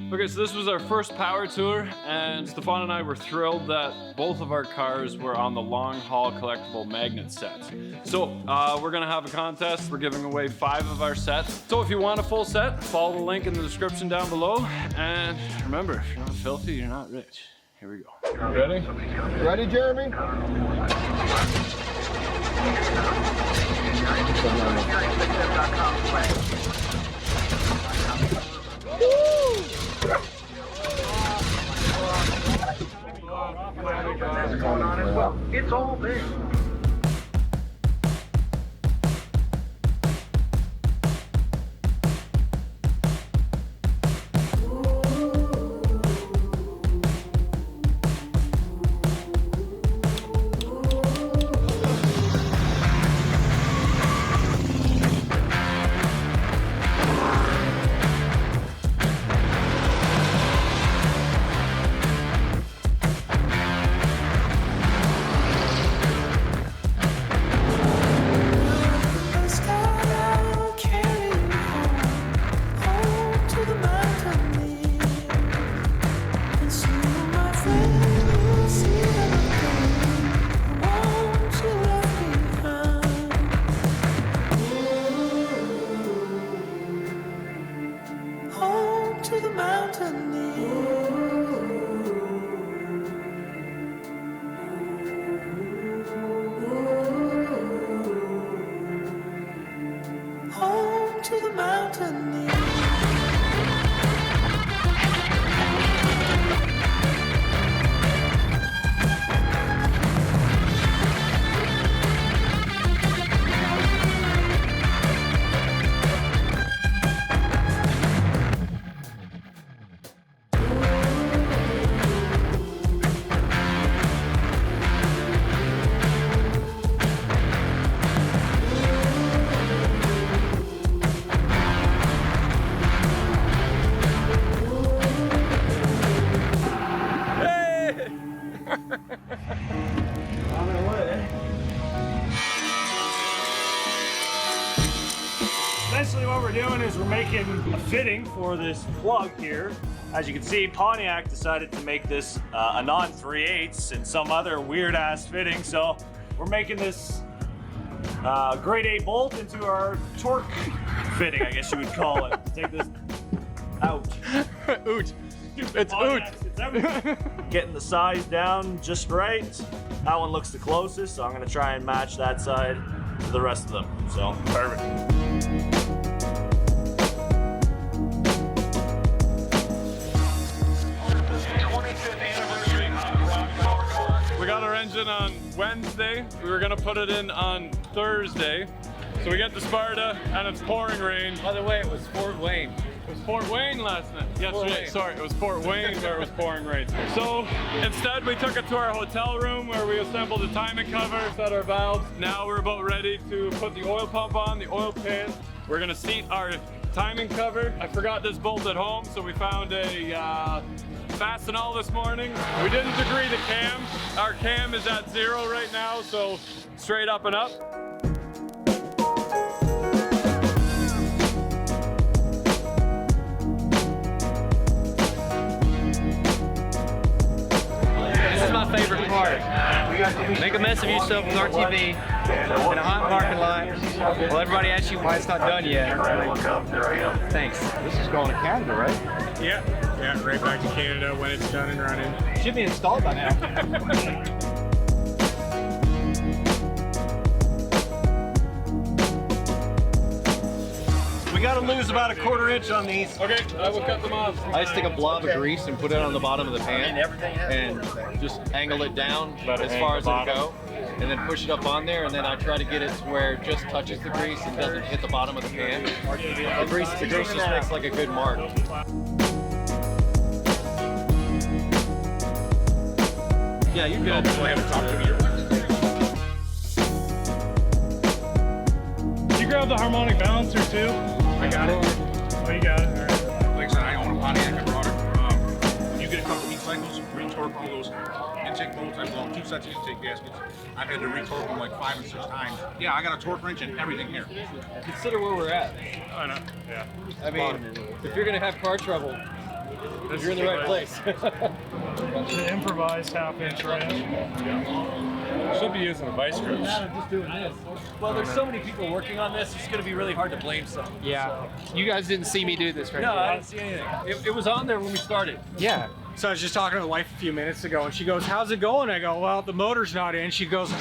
Okay, so this was our first power tour, and Stefan and I were thrilled that both of our cars were on the long haul collectible magnet sets. So we're gonna have a contest. We're giving away 5 of our sets. So if you want a full set, follow the link in the description down below. And remember, if you're not filthy, you're not rich. Here we go. Ready? Ready, Jeremy? Going on as well. It's all there. Essentially what we're doing is we're making a fitting for this plug here. As you can see, Pontiac decided to make this a non-3/8 and some other weird ass fitting. So we're making this grade 8 bolt into our torque fitting, I guess you would call it. Take this out. Oot. It's oot. It's everything. Getting the size down just right. That one looks the closest, so I'm gonna try and match that side to the rest of them. So, perfect. We got our engine on Wednesday. We were gonna put it in on Thursday. So we get to Sparta and it's pouring rain. By the way, it was Fort Wayne. It was Fort Wayne last night. Yesterday, sorry, it was Fort Wayne where it was pouring rain. So instead we took it to our hotel room where we assembled the timing cover, set our valves. Now we're about ready to put the oil pump on, the oil pan. We're gonna seat our timing cover. I forgot this bolt at home, so we found a Fastenal this morning. We didn't degree the cam. Our cam is at 0 right now, so straight up and up. This is my favorite part. Make a mess of yourself with RTV in a hot parking lot while everybody asks you why it's not done yet. Thanks. This is going to Canada, right? Yeah, right back to Canada when it's done and running. Should be installed by now. We gotta lose about a 1/4 inch on these. Okay, I will cut them off. I just take a blob of grease and put it on the bottom of the pan and just angle it down as far as it'll go. And then push it up on there, and then I try to get it to where it just touches the grease and doesn't hit the bottom of the pan. The grease just makes like a good mark. Yeah, you good. Did you grab the harmonic balancer too? I got it. Oh, you got it. All right. Like I said, I own a Pontiac. I brought it. When you get a couple heat cycles, retorque all those intake bolts. I blow 2 sets of intake gaskets. I've had to retorque them like 5 and 6 times. Yeah, I got a torque wrench and everything here. Consider where we're at. I know. Yeah. I mean, if you're gonna have car trouble, You're in the right place. The improvised half-inch wrench. Should be using a vice grip. Just doing this. Well, there's so many people working on this, it's going to be really hard to blame some. Yeah. You guys didn't see me do this right No, now. I didn't see anything. It was on there when we started. Yeah. So I was just talking to the wife a few minutes ago, and she goes, "How's it going?" I go, "Well, the motor's not in." She goes,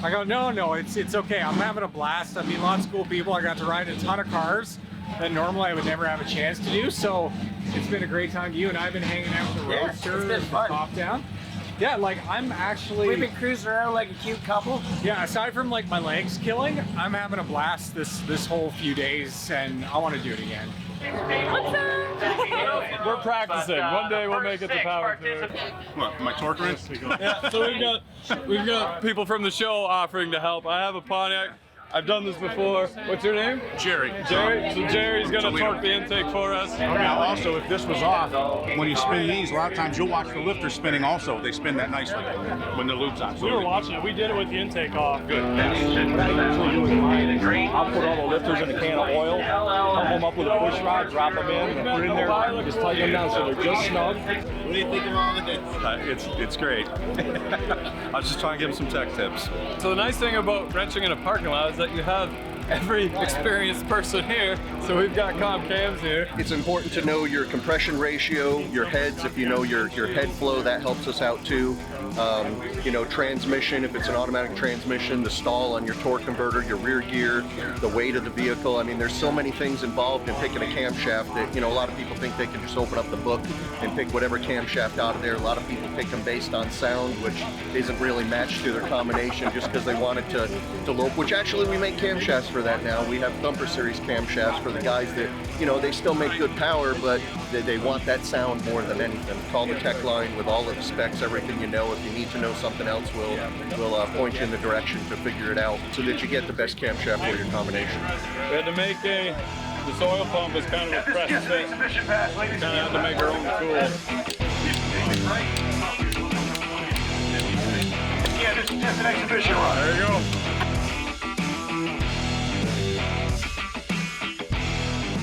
I go, no, it's okay. I'm having a blast. I meet lots of cool people. I got to ride a ton of cars that normally I would never have a chance to do. So it's been a great time. You and I have been hanging out with the Roadster, the top down. Yeah, like I'm actually. We've been cruising around like a cute couple. Yeah, aside from like my legs killing, I'm having a blast this whole few days, and I want to do it again. We're practicing. One day we'll make it to power tour. What, my torque wrench? Yeah, so we've got people from the show offering to help. I have a Pontiac. I've done this before. What's your name? Jerry. Jerry. So Jerry's gonna torque the intake for us. Now also, if this was off, when you spin these, a lot of times you'll watch the lifter spinning also. They spin that nicely when the lube's on. So We were watching it. We did it with the intake off. good. What I usually do is I'll put all the lifters in a can of oil, pump them up with a push rod, drop them in, and put it in there, and just tighten them down so they're just snug. What do you think of all of this? It's great. I was just trying to give him some tech tips. So the nice thing about wrenching in a parking lot is that you have every experienced person here. So we've got comp cams here. It's important to know your compression ratio, your heads. If you know your head flow, that helps us out too. You know, transmission, if it's an automatic transmission, the stall on your torque converter, your rear gear, the weight of the vehicle. I mean, there's so many things involved in picking a camshaft that, you know, a lot of people think they can just open up the book and pick whatever camshaft out of there. A lot of people pick them based on sound, which isn't really matched to their combination just because they wanted to lope, which actually we make camshafts for that now. We have Thumper Series camshafts for the guys that, you know, they still make good power, but they want that sound more than anything. Call the tech line with all of the specs, everything you know. If you need to know something else, we'll point you in the direction to figure it out so that you get the best camshaft for your combination. We had to make this oil pump is kind of a press fit. Kind of had to make our own tool. Yeah, this is just an exhibition run. There you go.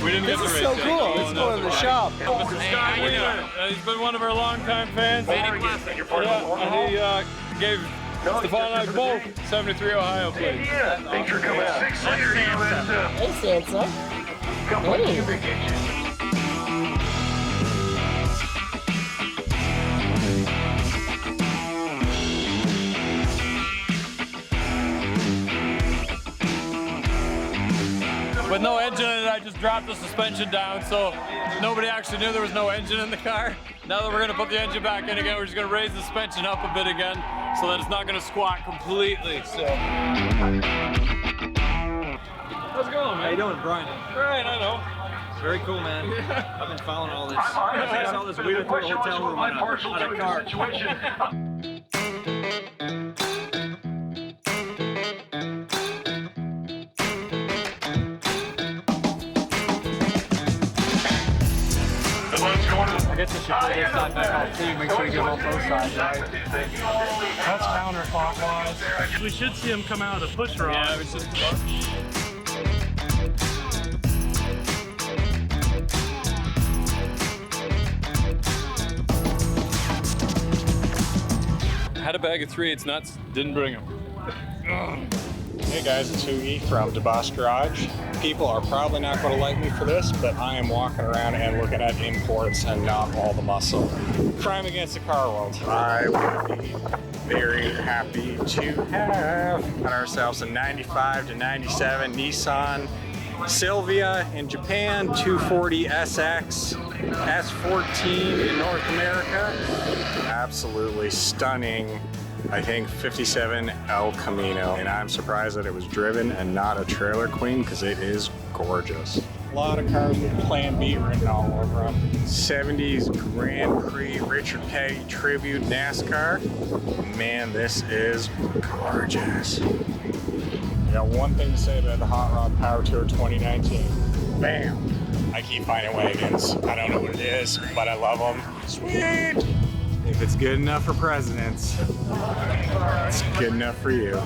We didn't get the race so yet. cool. Let's go to the shop. Mr. Scott Wheeler. He's been one of our longtime fans. Yeah, and he gave Stefan and I both 73 Ohio plates. Yeah, thanks for coming out. 6-liter US. Hey, Sansa. Couple of cubic inches. With no engine in it, I just dropped the suspension down, so nobody actually knew there was no engine in the car. Now that we're gonna put the engine back in again, we're just gonna raise the suspension up a bit again, so that it's not gonna squat completely, so. How's it going, man? How you doing, Brian? Right, I know. Very cool, man. I've been following all this. I saw this wheel through the hotel room on a car. I guess I should put this side back on too. Make sure you get off both sides, right? That's counterclockwise. We should see him come out of the push rod. Yeah, it was just. Had a bag of 3/8 nuts, didn't bring them. Hey guys, it's Hoogie from DEBOSS GARAGE. People are probably not going to like me for this, but I am walking around and looking at imports and not all the muscle. Crime against the car world. I would be very happy to have got ourselves a 95 to 97 Nissan Silvia in Japan, 240 SX, S14 in North America. Absolutely stunning. I think 57 El Camino, and I'm surprised that it was driven and not a trailer queen because it is gorgeous. A lot of cars with Plan B written all over them. 70s Grand Prix Richard Petty Tribute NASCAR. Man, this is gorgeous. I got one thing to say about the Hot Rod Power Tour 2019. Bam! I keep finding wagons. I don't know what it is, but I love them. Sweet! If it's good enough for presidents, it's good enough for you.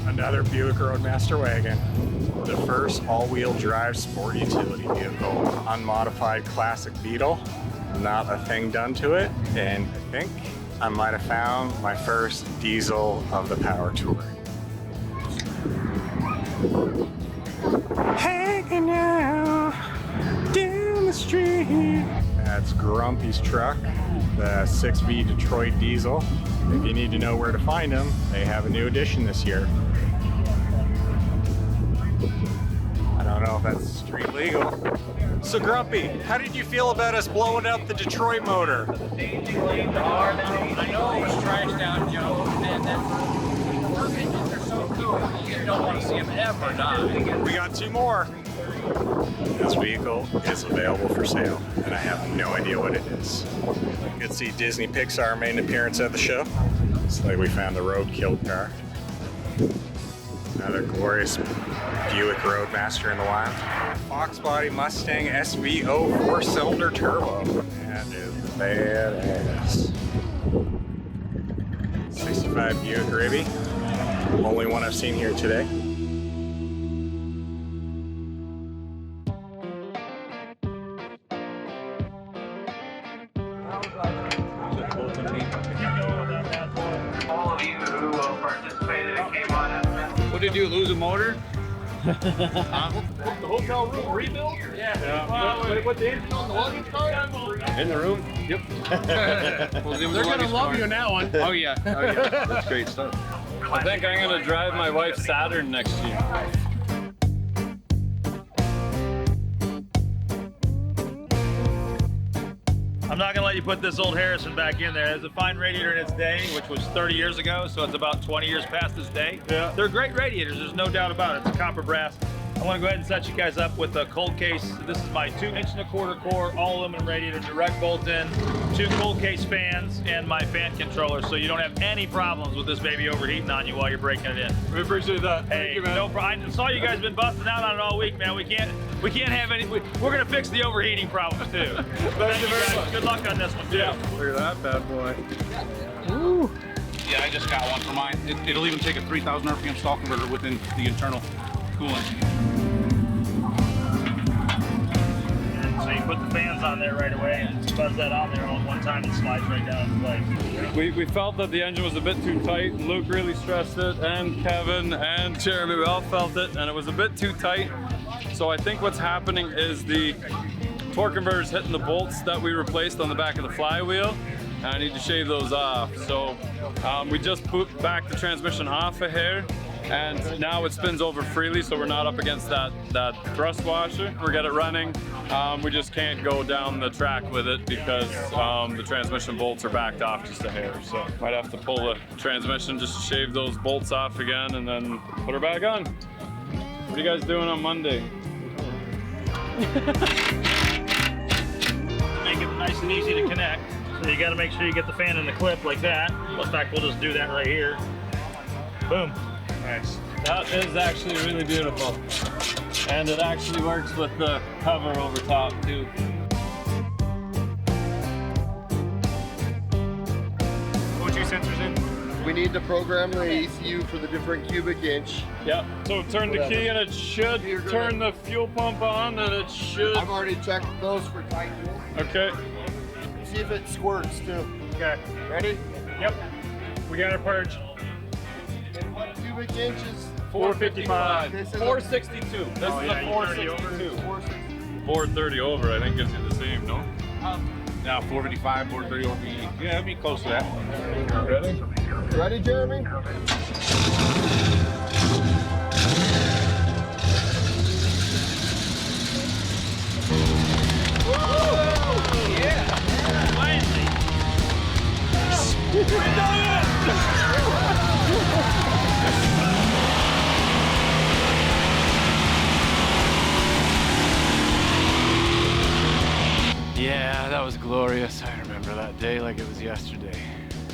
Another Buick Roadmaster wagon. The first all-wheel drive sport utility vehicle. Unmodified classic Beetle. Not a thing done to it. And I think I might have found my first diesel of the power tour. Hanging out down the street. That's Grumpy's truck, the 6V Detroit diesel. If you need to know where to find them, they have a new edition this year. I don't know if that's street legal. So Grumpy, how did you feel about us blowing up the Detroit motor? I know it was trashed out, Joe, and those engines are so cool, you don't want to see them ever die. We got 2 more. This vehicle is available for sale, and I have no idea what it is. You can see Disney Pixar made an appearance at the show. It's like we found the roadkill car. Another glorious Buick Roadmaster in the wild. Fox body Mustang SVO 4-cylinder turbo. That is badass. 65 Buick Ribby. Only one I've seen here today. All of you who participated and came on it. What did you do, lose a motor? The hotel room rebuild? Yeah. What the engine on the luggage car? In the room? Yep. They're gonna love you in that one. Oh yeah. Oh yeah. That's great stuff. I think I'm gonna drive my wife's Saturn next year. I'm not gonna let you put this old Harrison back in there. It's a fine radiator in its day, which was 30 years ago, so it's about 20 years past its day. Yeah. They're great radiators, there's no doubt about it. It's a copper brass. I wanna go ahead and set you guys up with a cold case. This is my 2-1/4 core, all aluminum radiator, direct bolt in, 2 cold case fans, and my fan controller, so you don't have any problems with this baby overheating on you while you're breaking it in. We appreciate that. Hey, Thank you, man. no problem. I saw you guys been busting out on it all week, man. We can't have any. We're gonna fix the overheating problems too. Thank you very much. Good luck on this one too. Yeah. Look at that bad boy. Yeah, I just got one for mine. It'll even take a 3,000 RPM stall converter within the internal coolant. And so you put the fans on there right away and buzz that on there all at one time and slides right down in place. We felt that the engine was a bit too tight. Luke really stressed it, and Kevin and Jeremy, we all felt it, and it was a bit too tight. So I think what's happening is the torque converter is hitting the bolts that we replaced on the back of the flywheel. And I need to shave those off. So we just put back the transmission off a hair, and now it spins over freely, so we're not up against that thrust washer. We get it running. We just can't go down the track with it because the transmission bolts are backed off just a hair. So might have to pull the transmission just to shave those bolts off again and then put her back on. What are you guys doing on Monday? Make it nice and easy to connect. So you got to make sure you get the fan in the clip like that. Well, in fact, we'll just do that right here. Boom. Nice. That is actually really beautiful. And it actually works with the cover over top too. Put your sensors in. We need to program the ECU for the different cubic inch. Yep. So turn the key and it should turn the fuel pump on, and it should. I've already checked those for tightness. Okay. See if it squirts too. Okay. Ready? Yep. We got our purge. And what cubic inches? 455. This is a- 462. This is a 462. 430 over, I think gives you the same, no? Now 455, 430 over. Yeah, it'd be close to that. Ready? Ready, Jeremy? Yeah, that was glorious. I remember that day like it was yesterday.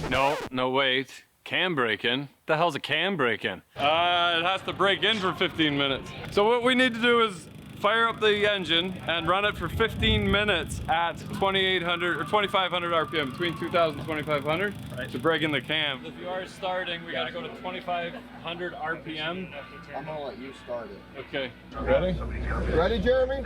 No, wait. Cam break-in? The hell's a cam break-in? It has to break in for 15 minutes. So what we need to do is fire up the engine and run it for 15 minutes at 2,800 or 2,500 RPM, between 2,000 and 2,500 to break in the cam. If you are starting, we gotta go to 2,500 RPM. I'm gonna let you start it. Okay. Ready? Ready, Jeremy?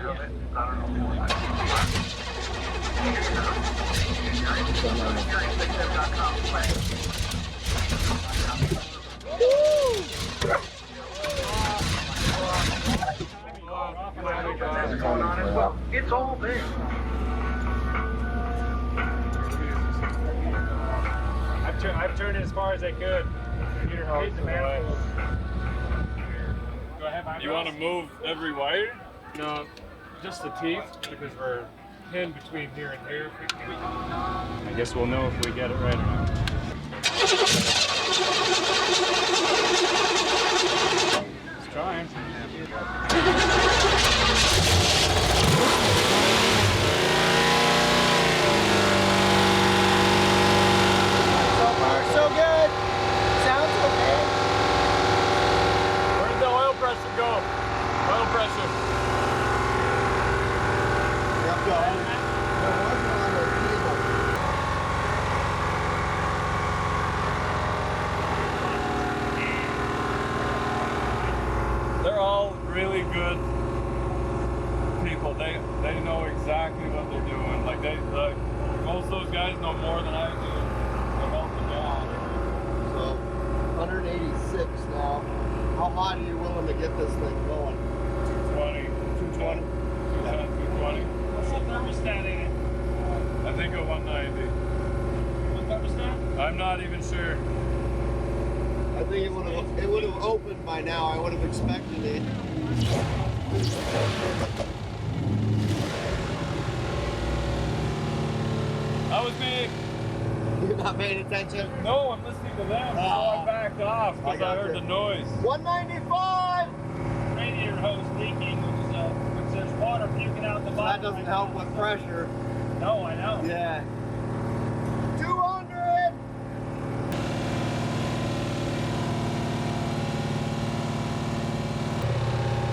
It's all there. I've turned it as far as I could. You want to move every wire? No, just the teeth, because we're pinned between here and here. I guess we'll know if we get it right or not. Just trying. So good. Sounds okay. Where did the oil pressure go? Oil pressure. They're all really good people. They know exactly what they're doing. Like most of those guys know more than I do about the job. So 186 now. How hot are you willing to get this thing going? 220. 210, 220. What's the thermostat in it? I think a 190. What thermostat? I'm not even sure. I think it would have opened by now. I would have expected it. That was me. You're not paying attention? No, I'm listening to them. So I backed off because I heard the noise. 195! Radiator hose leaking, which there's water puking out the That bottom. doesn't help with pressure. No, I know. Yeah. 200!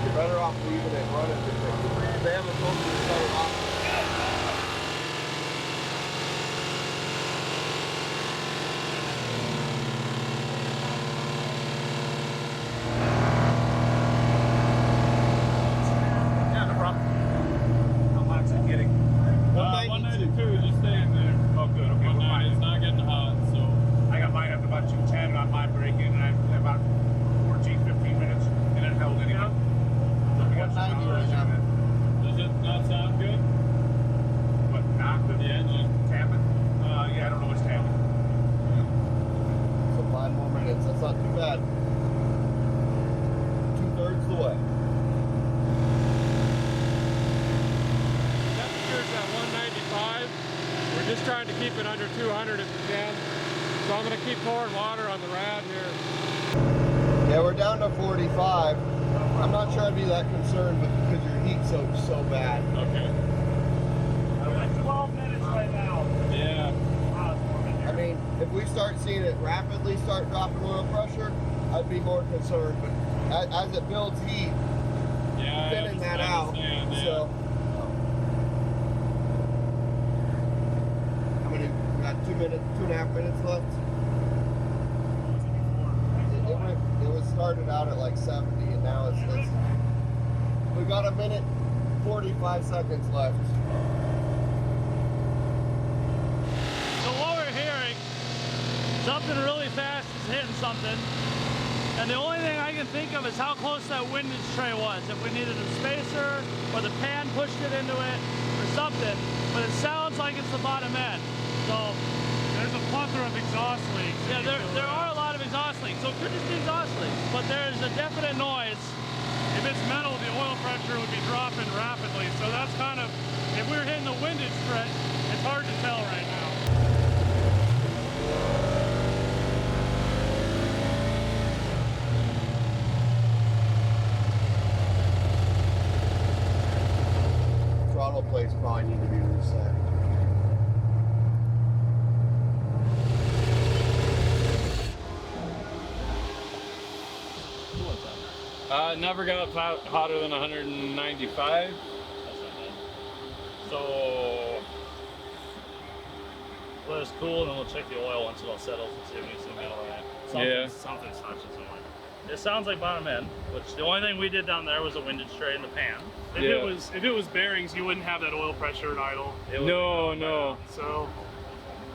You're better off leaving it running because they haven't told you to shut it off. Yeah, no problem. How much is it getting? 192, just staying there. Oh, good. Okay, 190 is not getting hot, so. I got mine up to about 210 on my braking, and I about 14, 15 minutes, and it held anyway. So we got some 190 right now. Does it not sound good? But not The engine? tapping. Yeah, I don't know what's tapping. So 5 more minutes. That's not too bad. 2/3 the way. Temperature's at 195. We're just trying to keep it under 200 if we can. So I'm going to keep pouring water on the rad here. Yeah, we're down to 45. I'm not trying to be that concerned, but because your heat soak's so bad. Okay. We're at 12 minutes right now. Yeah. I mean, if we start seeing it rapidly start dropping oil pressure, I'd be more concerned. But as it builds heat, Yeah. thinning that out. Yeah. So, how many? We got 2 minutes, 2.5 minutes left. It was started out at like 70, and now it's we got 1 minute 45 seconds left. So what we're hearing, something really fast is hitting something. And the only thing I can think of is how close that windage tray was. If we needed a spacer, or the pan pushed it into it, or something. But it sounds like it's the bottom end. So there's a plethora of exhaust leaks. Yeah, there are a lot of exhaust leaks. So it could just be exhaust leaks. But there's a definite noise. If it's metal, the oil pressure would be dropping rapidly. So that's kind of, if we were hitting the windage threat, it's hard to tell right now. Throttle plates probably need to be reset. Never got hotter than 195. So let us cool, and then we'll check the oil once it all settles and see if anything's gonna be all right. Something's touching somewhere. It sounds like bottom end, which the only thing we did down there was a windage tray in the pan. If it was bearings, you wouldn't have that oil pressure at idle. No. So,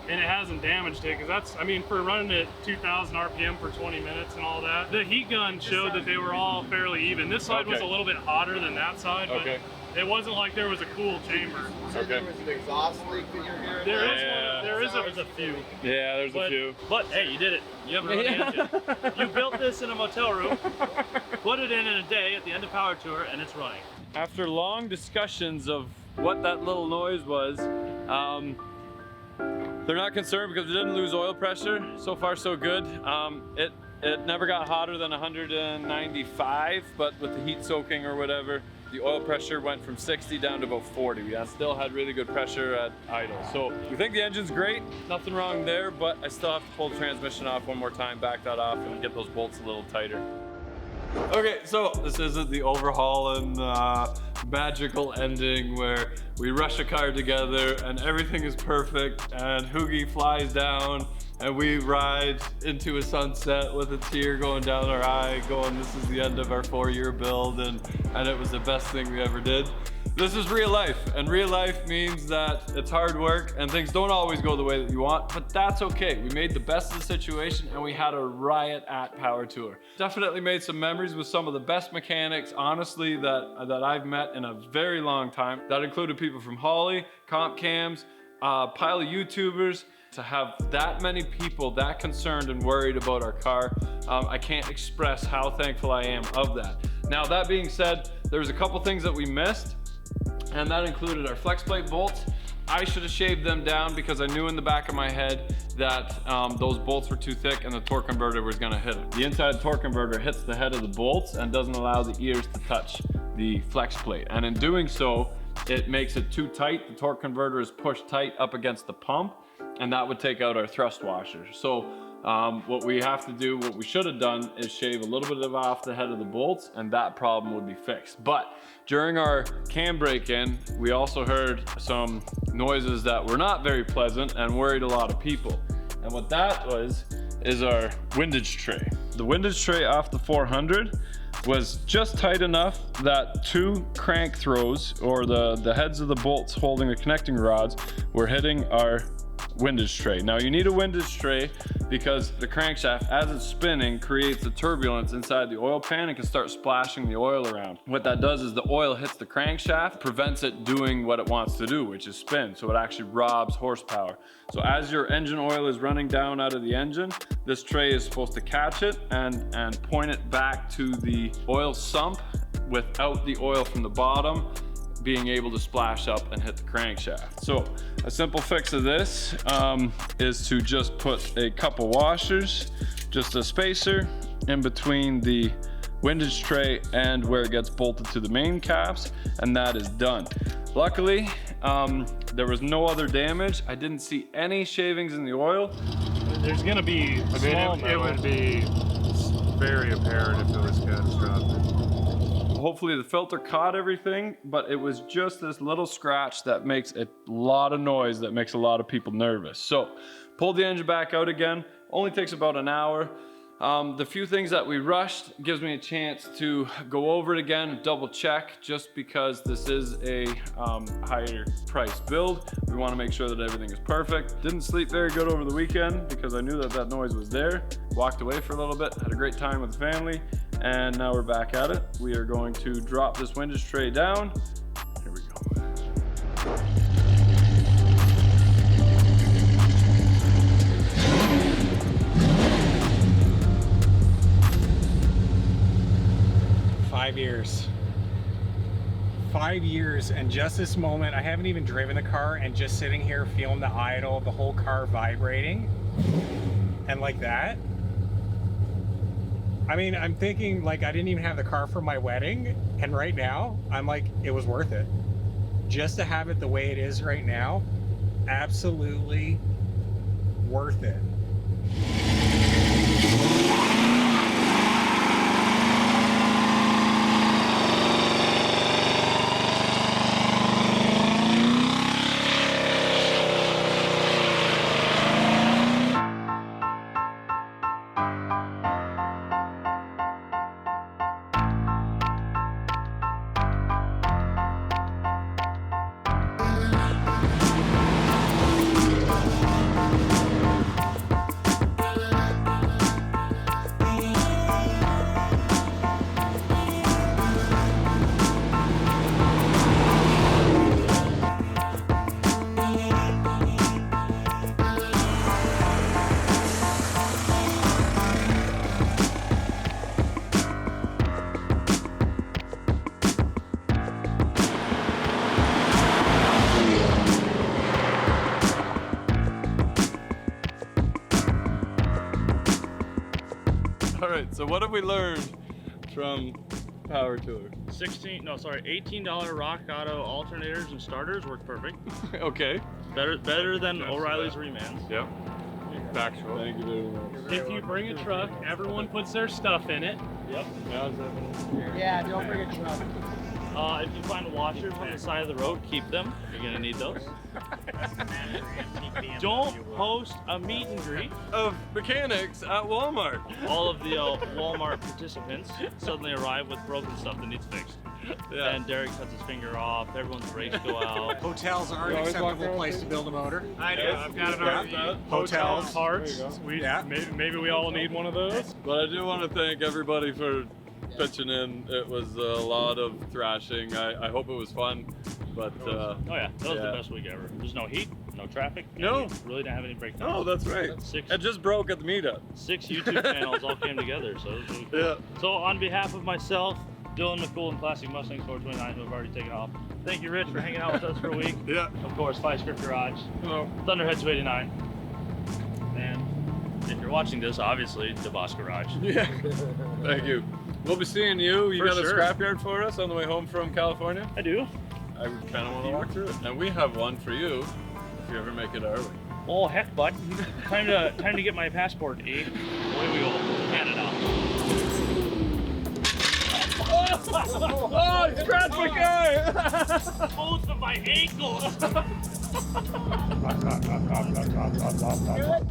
and it hasn't damaged it, because that's, I mean, for running at 2,000 RPM for 20 minutes and all that, the heat gun showed that they were all fairly even. This side was a little bit hotter than that side, but it wasn't like there was a cool chamber. There was an exhaust leak that you're hearing? There is a few. Yeah, there's a few. But hey, you did it. You haven't run the engine. You built this in a motel room, put it in a day at the end of power tour, and it's running. After long discussions of what that little noise was, they're not concerned because it didn't lose oil pressure. So far, so good. It never got hotter than 195, but with the heat soaking or whatever, the oil pressure went from 60 down to about 40. We still had really good pressure at idle. So we think the engine's great, nothing wrong there, but I still have to pull the transmission off one more time, back that off, and get those bolts a little tighter. Okay, so this isn't the overhaul and magical ending where we rush a car together and everything is perfect and Hoogie flies down and we ride into a sunset with a tear going down our eye going, this is the end of our 4-year build and it was the best thing we ever did. This is real life, and real life means that it's hard work and things don't always go the way that you want, but that's okay. We made the best of the situation and we had a riot at Power Tour. Definitely made some memories with some of the best mechanics, honestly, that I've met in a very long time. That included people from Holly, Comp Cams, a pile of YouTubers. To have that many people that concerned and worried about our car, I can't express how thankful I am of that. Now, that being said, there's a couple things that we missed, and that included our flex plate bolts. I should have shaved them down because I knew in the back of my head that those bolts were too thick and the torque converter was gonna hit it. The inside torque converter hits the head of the bolts and doesn't allow the ears to touch the flex plate. And in doing so, it makes it too tight. The torque converter is pushed tight up against the pump, and that would take out our thrust washer. So what we have to do, what we should have done, is shave a little bit off the head of the bolts, and that problem would be fixed. But during our cam break-in, we also heard some noises that were not very pleasant and worried a lot of people. And what that was is our windage tray. The windage tray off the 400 was just tight enough that 2 crank throws, or the heads of the bolts holding the connecting rods, were hitting our windage tray. Now you need a windage tray because the crankshaft, as it's spinning, creates a turbulence inside the oil pan and can start splashing the oil around. What that does is the oil hits the crankshaft, prevents it doing what it wants to do, which is spin. So it actually robs horsepower. So as your engine oil is running down out of the engine, this tray is supposed to catch it and point it back to the oil sump without the oil from the bottom being able to splash up and hit the crankshaft. So a simple fix of this is to just put a couple washers, just a spacer in between the windage tray and where it gets bolted to the main caps, and that is done. Luckily, there was no other damage. I didn't see any shavings in the oil. There's gonna be it would be very apparent if it was catastrophic. Hopefully the filter caught everything, but it was just this little scratch that makes a lot of noise, that makes a lot of people nervous. So pulled the engine back out again, only takes about an hour. The few things that we rushed gives me a chance to go over it again and double check, just because this is a higher price build. We want to make sure that everything is perfect. Didn't sleep very good over the weekend because I knew that that noise was there. Walked away for a little bit, had a great time with the family, and now we're back at it. We are going to drop this windage tray down. Here we go. 5 years. 5 years, and just this moment, I haven't even driven the car, and just sitting here feeling the idle, the whole car vibrating, and like that. I mean, I'm thinking like I didn't even have the car for my wedding, and right now, I'm like, it was worth it. Just to have it the way it is right now, absolutely worth it. right, so what have we learned from Power Tour? $18 Rock Auto alternators and starters work perfect. Okay. Better than O'Reilly's remands. Yep. Factual. Thank you very much. If you bring a truck, everyone puts their stuff in it. Yep. Yeah, don't bring a truck. If you find washers on the side of the road, keep them. You're gonna need those. Don't host a meet and greet of mechanics at Walmart. All of the Walmart participants suddenly arrive with broken stuff that needs fixed. Yeah. And Derek cuts his finger off. Everyone's race go out. Hotels are an acceptable place to build a motor. I do. I've got it already. Hotels. Parts. Maybe we all need one of those. But I do want to thank everybody for pitching in. It was a lot of thrashing. I hope it was fun. But oh yeah, that was the best week ever. There's no heat, no traffic. No. We really didn't have any breakdowns. Oh, that's right. It just broke at the meetup. 6 YouTube channels all came together, so it was really cool. Yeah. So on behalf of myself, Dylan McCool and Classic Mustangs 429, who have already taken off. Thank you, Rich, for hanging out with us for a week. Yeah. Of course, Five Script Garage. Hello. Thunderhead 289. And if you're watching this, obviously, DEBOSS Garage. Yeah. Thank you. We'll be seeing you. You got a sure. scrapyard for us on the way home from California? I do. I kind of want to walk through it. And we have one for you if you ever make it our way. Oh, heck, bud. Time to get my passport, eh? Away we go. Canada. Oh, it scratched my guy! Both of my ankles! Good.